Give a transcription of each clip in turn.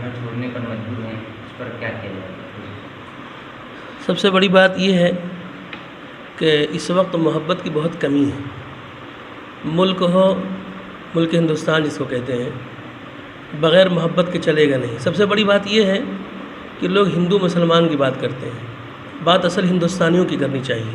گھر چھوڑنے پر مجبور ہیں، اس پر کیا کیا جائے؟ سب سے بڑی بات یہ ہے کہ اس وقت محبت کی بہت کمی ہے. ملک ہندوستان جس کو کہتے ہیں، بغیر محبت کے چلے گا نہیں. سب سے بڑی بات یہ ہے کہ لوگ ہندو مسلمان کی بات کرتے ہیں، بات اصل ہندوستانیوں کی کرنی چاہیے.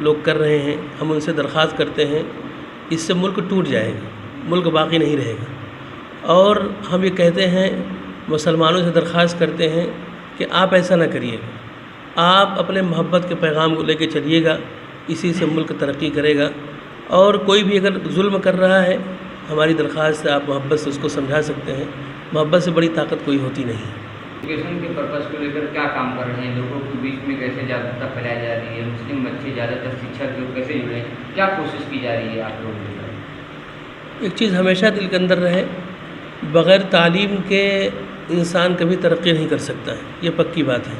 لوگ کر رہے ہیں، ہم ان سے درخواست کرتے ہیں اس سے ملک ٹوٹ جائے گا، ملک باقی نہیں رہے گا. اور ہم یہ کہتے ہیں، مسلمانوں سے درخواست کرتے ہیں کہ آپ ایسا نہ کریے گا، آپ اپنے محبت کے پیغام کو لے کے چلیے گا، اسی سے ملک ترقی کرے گا. اور کوئی بھی اگر ظلم کر رہا ہے، ہماری درخواست ہے آپ محبت سے اس کو سمجھا سکتے ہیں. محبت سے بڑی طاقت کوئی ہوتی نہیں. ایجوکیشن کے پرپس کو لے کر کیا کام کر رہے ہیں؟ لوگوں کے بیچ میں کیسے جاگرکتا پھیلائی جا رہی ہے؟ مسلم بچے زیادہ تر شکشا کی اور کیسے جڑے ہیں؟ کیا کوشش کی جا رہی ہے آپ لوگوں کی؟ ایک چیز ہمیشہ دل کے اندر رہے، بغیر تعلیم کے انسان کبھی ترقی نہیں کر سکتا ہے، یہ پکی بات ہے.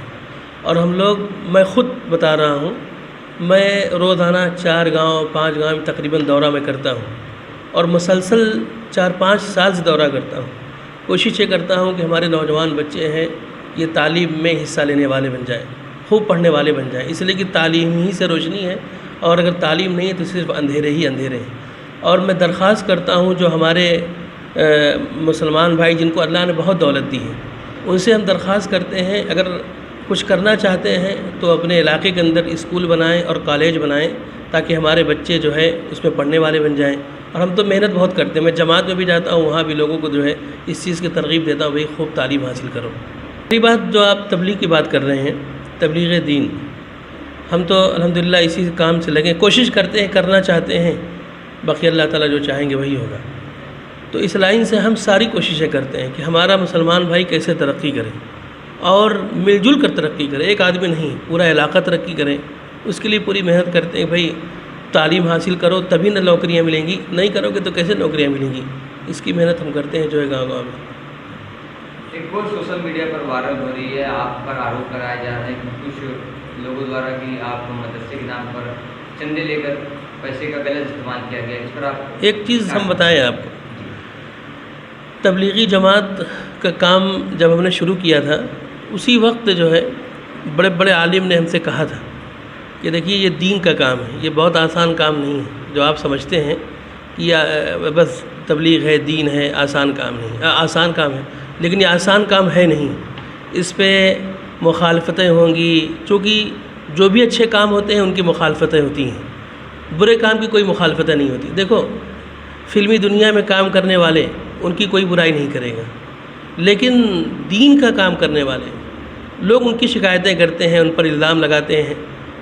اور ہم لوگ، میں خود بتا رہا ہوں، میں روزانہ 4 گاؤں 5 گاؤں تقریباً دورہ میں کرتا ہوں، اور مسلسل 4-5 سال سے دورہ کرتا ہوں. کوشش یہ کرتا ہوں کہ ہمارے نوجوان بچے ہیں یہ تعلیم میں حصہ لینے والے بن جائیں، خوب پڑھنے والے بن جائیں، اس لیے کہ تعلیم ہی سے روشنی ہے، اور اگر تعلیم نہیں ہے تو صرف اندھیرے ہی اندھیرے ہیں. اور میں درخواست کرتا ہوں جو ہمارے مسلمان بھائی جن کو اللہ نے بہت دولت دی ہے، ان سے ہم درخواست کرتے ہیں اگر کچھ کرنا چاہتے ہیں تو اپنے علاقے کے اندر اسکول بنائیں اور کالج بنائیں، تاکہ ہمارے بچے جو ہے اس میں پڑھنے والے بن جائیں. اور ہم تو محنت بہت کرتے ہیں، میں جماعت میں بھی جاتا ہوں، وہاں بھی لوگوں کو جو ہے اس چیز کی ترغیب دیتا ہوں بھائی خوب تعلیم حاصل کرو. دوسری بات جو آپ تبلیغ کی بات کر رہے ہیں، تبلیغ دین، ہم تو الحمدللہ اسی کام سے لگے، کوشش کرتے ہیں، کرنا چاہتے ہیں، باقی اللہ تعالیٰ جو چاہیں گے وہی ہوگا. تو اس لائن سے ہم ساری کوششیں کرتے ہیں کہ ہمارا مسلمان بھائی کیسے ترقی کرے اور مل جل کر ترقی کرے. ایک آدمی نہیں، پورا علاقہ ترقی کرے، اس کے لیے پوری محنت کرتے ہیں. بھائی تعلیم حاصل کرو تبھی نہ نوکریاں ملیں گی، نہیں کرو گے تو کیسے نوکریاں ملیں گی. اس کی محنت ہم کرتے ہیں جو ہے گاؤں گاؤں میں. ایک اور سوشل میڈیا پر وائرل ہو رہی ہے، آپ پر آروپ لگایا جا رہا ہے کہ کچھ لوگوں دوارا کہ آپ مدرسے کے نام پر چندے لے کر پیسے کا غلط استعمال کیا گیا، اس پر آپ ایک چیز ہم بتائیں آپ کو، تبلیغی جماعت کا کام جب ہم نے شروع کیا تھا، اسی وقت جو ہے بڑے بڑے عالم نے ہم سے کہا تھا کہ دیکھیے یہ دین کا کام ہے، یہ بہت آسان کام نہیں ہے جو آپ سمجھتے ہیں کہ یہ بس تبلیغ ہے، دین ہے، آسان کام نہیں. آسان کام ہے لیکن یہ آسان کام ہے نہیں، اس پہ مخالفتیں ہوں گی، چونکہ جو بھی اچھے کام ہوتے ہیں ان کی مخالفتیں ہوتی ہیں، برے کام کی کوئی مخالفتیں نہیں ہوتی. دیکھو فلمی دنیا میں کام کرنے والے ان کی کوئی برائی نہیں کرے گا، لیکن دین کا کام کرنے والے لوگ ان کی شکایتیں کرتے ہیں، ان پر الزام لگاتے ہیں،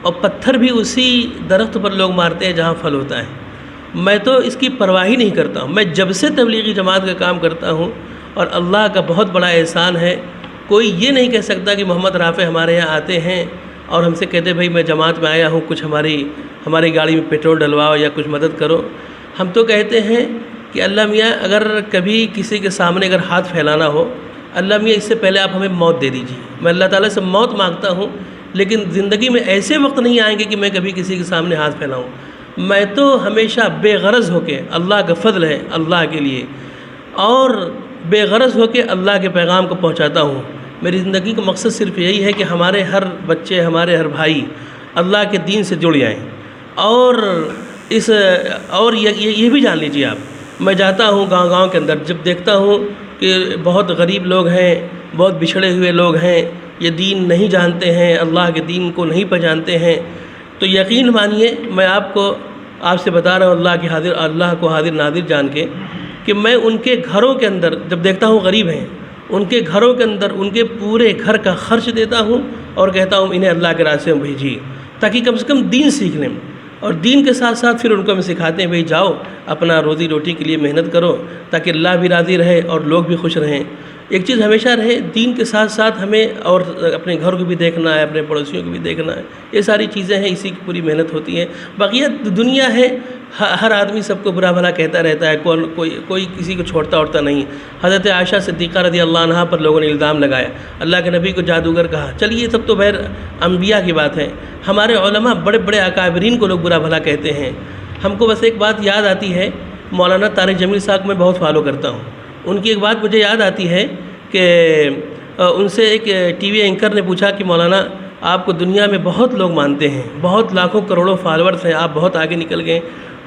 اور پتھر بھی اسی درخت پر لوگ مارتے ہیں جہاں پھل ہوتا ہے. میں تو اس کی پرواہ ہی نہیں کرتا ہوں. میں جب سے تبلیغی جماعت کا کام کرتا ہوں، اور اللہ کا بہت بڑا احسان ہے، کوئی یہ نہیں کہہ سکتا کہ محمد رافع ہمارے یہاں آتے ہیں اور ہم سے کہتے بھائی میں جماعت میں آیا ہوں، کچھ ہماری گاڑی میں پیٹرول ڈلواؤ یا کچھ مدد کرو. ہم تو کہتے ہیں کہ اللہ میاں اگر کبھی کسی کے سامنے اگر ہاتھ پھیلانا ہو، اللہ میاں اس سے پہلے آپ ہمیں موت دے دیجیے. میں اللہ تعالیٰ سے موت مانگتا ہوں، لیکن زندگی میں ایسے وقت نہیں آئیں گے کہ میں کبھی کسی کے سامنے ہاتھ پھیلاؤں. میں تو ہمیشہ بے غرض ہو کے، اللہ کا فضل ہے اللہ کے لیے، اور بے غرض ہو کے اللہ کے پیغام کو پہنچاتا ہوں. میری زندگی کا مقصد صرف یہی ہے کہ ہمارے ہر بچے، ہمارے ہر بھائی اللہ کے دین سے جڑ جائیں. اور یہ بھی جان لیجیے آپ، میں جاتا ہوں گاؤں گاؤں کے اندر، جب دیکھتا ہوں کہ بہت غریب لوگ ہیں، بہت بچھڑے ہوئے لوگ ہیں، یہ دین نہیں جانتے ہیں، اللہ کے دین کو نہیں پہچانتے ہیں، تو یقین مانیے میں آپ سے بتا رہا ہوں اللہ کو حاضر ناظر جان کے کہ میں ان کے گھروں کے اندر جب دیکھتا ہوں غریب ہیں، ان کے گھروں کے اندر ان کے پورے گھر کا خرچ دیتا ہوں اور کہتا ہوں انہیں اللہ کے راستے میں بھیجیے تاکہ کم سے کم دین سیکھ لیں. اور دین کے ساتھ ساتھ پھر ان کو ہم سکھاتے ہیں بھائی جاؤ اپنا روزی روٹی کے لیے محنت کرو تاکہ اللہ بھی راضی رہے اور لوگ بھی خوش رہیں. ایک چیز ہمیشہ رہے، دین کے ساتھ ساتھ ہمیں اور اپنے گھر کو بھی دیکھنا ہے، اپنے پڑوسیوں کو بھی دیکھنا ہے. یہ ساری چیزیں ہیں، اسی کی پوری محنت ہوتی ہے. بقیہ دنیا ہے، ہر آدمی سب کو برا بھلا کہتا رہتا ہے، کوئی کسی کو چھوڑتا اوڑتا نہیں. حضرت عائشہ صدیقہ رضی اللہ عنہا پر لوگوں نے الزام لگایا، اللہ کے نبی کو جادوگر کہا. چلیے یہ سب تو بہر انبیاء کی بات ہے. ہمارے علماء بڑے بڑے اکابرین کو لوگ برا بھلا کہتے ہیں. ہم کو بس ایک بات یاد آتی ہے مولانا طارق جمیل صاحب میں بہت فالو کرتا ہوں. ان کی ایک بات مجھے یاد آتی ہے کہ ان سے ایک ٹی وی اینکر نے پوچھا کہ مولانا آپ کو دنیا میں بہت لوگ مانتے ہیں, بہت لاکھوں کروڑوں فالورز ہیں, آپ بہت آگے نکل گئے.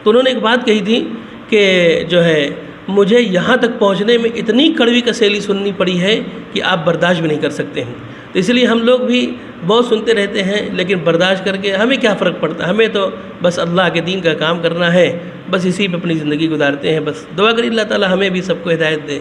تو انہوں نے ایک بات کہی تھی کہ جو ہے مجھے یہاں تک پہنچنے میں اتنی کڑوی کسیلی سننی پڑی ہے کہ آپ برداشت بھی نہیں کر سکتے ہیں. تو اس لیے ہم لوگ بھی بہت سنتے رہتے ہیں, لیکن برداشت کر کے ہمیں کیا فرق پڑتا ہے, ہمیں تو بس اللہ کے دین کا کام کرنا ہے, بس اسی پہ اپنی زندگی گزارتے ہیں. بس دعا کری اللہ تعالی ہمیں بھی سب کو ہدایت دے.